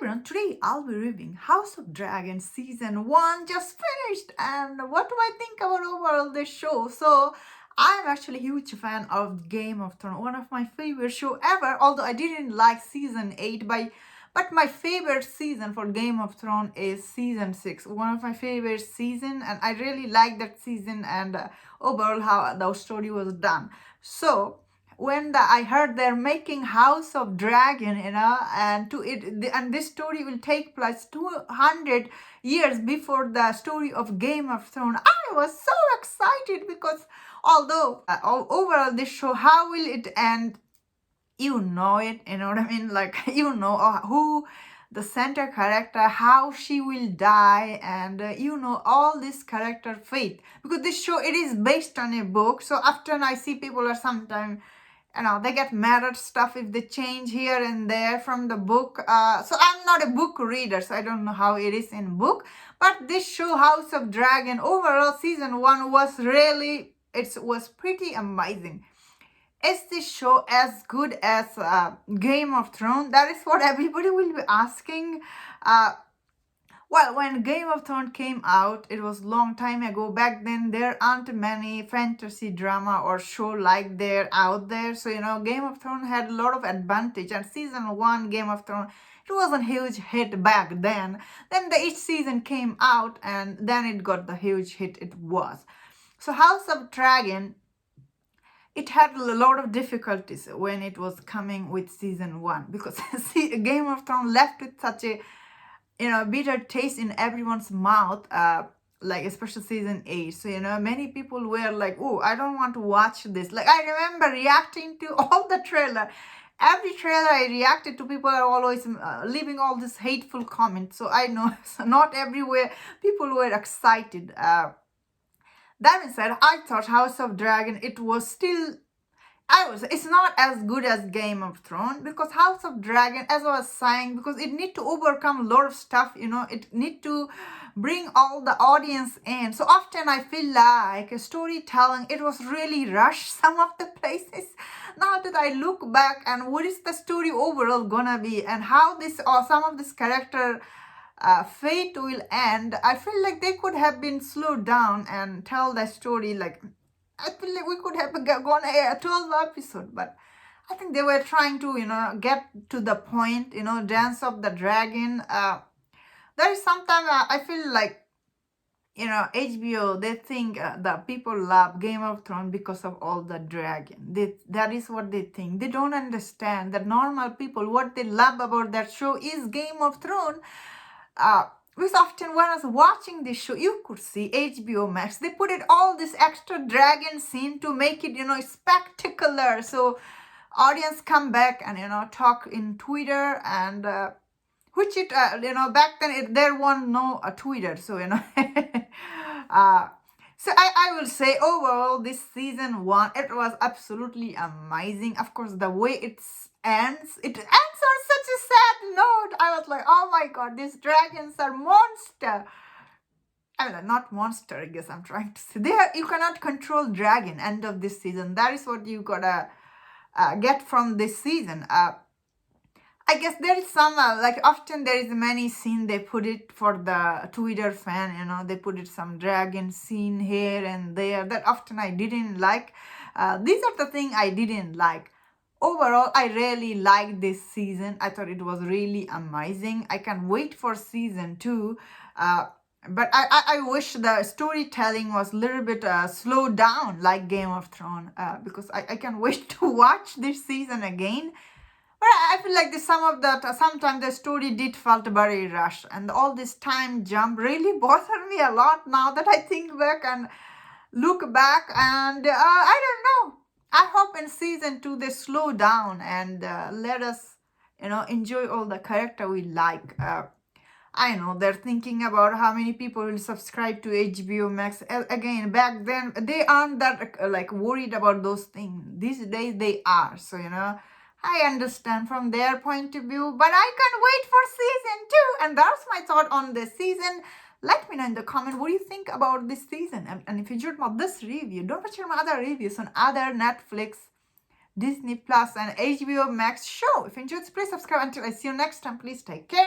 everyone, today I'll be reviewing House of Dragon Season 1 just finished, and what do I think about overall this show? So I'm actually a huge fan of Game of Thrones, one of my favorite show ever, although I didn't like Season 8 but my favorite season for Game of Thrones is Season 6, one of my favorite season, and I really like that season and overall how the story was done. So when I heard they're making House of Dragon, and this story will take place 200 years before the story of Game of Thrones, I was so excited because although overall this show, how will it end? You know it, you know what I mean? Like, who the center character, how she will die, and all this character fate, because this show, it is based on a book. So often I see people are sometimes, they get mad at stuff if they change here and there from the book. So I'm not a book reader, so I don't know how it is in book. But this show, House of Dragon, overall season 1 was really, it was pretty amazing. Is this show as good as Game of Thrones? That is what everybody will be asking. Well, when Game of Thrones came out, it was long time ago. Back then, there aren't many fantasy drama or show like they're out there. So, Game of Thrones had a lot of advantage. And season 1, Game of Thrones, it was a huge hit back then. Then each season came out, and then it got the huge hit it was. So, House of Dragon, it had a lot of difficulties when it was coming with season 1, because Game of Thrones left with such a bitter taste in everyone's mouth, like especially season 8. So many people were like, oh, I don't want to watch this. Like, I remember reacting to all the trailer. Every trailer I reacted to, people are always leaving all these hateful comments. So I know, so not everywhere people were excited. That being said, I thought House of Dragon, it was still, it's not as good as Game of Thrones, because House of Dragon, as I was saying, because it need to overcome a lot of stuff, it need to bring all the audience in. So often I feel like storytelling, it was really rushed some of the places. Now that I look back, and what is the story overall gonna be, and how this or some of this character fate will end, I feel like they could have been slowed down and tell the story. Like, I feel like we could have gone a 12 episode, but I think they were trying to, get to the point, Dance of the Dragon. There is sometimes I feel like, HBO, they think that people love Game of Thrones because of all the dragon. That is what they think. They don't understand that normal people, what they love about that show is Game of Thrones. Because often when I was watching this show, you could see HBO Max, they put it all this extra dragon scene to make it, spectacular. So audience come back and, talk in Twitter, and which it, back then there was no Twitter. So, so I will say overall this season 1, it was absolutely amazing. Of course, the way it ends on such a sad note. I was like, oh my god, these dragons are monster. I mean, not monster, I guess I'm trying to say. You cannot control dragon end of this season. That is what you gotta get from this season. I guess there is some, like often there is many scene they put it for the Twitter fan, they put it some dragon scene here and there. That often I didn't like. These are the things I didn't like. Overall, I really liked this season. I thought it was really amazing. I can wait for season 2. But I wish the storytelling was a little bit slowed down like Game of Thrones, because I can wait to watch this season again. But I feel like sometimes the story did felt very rushed, and all this time jump really bothered me a lot now that I think back and look back, and I don't know. I hope in season 2 they slow down and let us, enjoy all the character we like. I know they're thinking about how many people will subscribe to HBO Max. Again, back then, they aren't that worried about those things. These days, they are. So, I understand from their point of view, but I can't wait for season 2. And that's my thought on this season. Let me know in the comment what do you think about this season. And if you enjoyed this review, don't forget my other reviews on other Netflix, Disney Plus, and HBO Max show. If you enjoyed, please subscribe. Until I see you next time, please take care.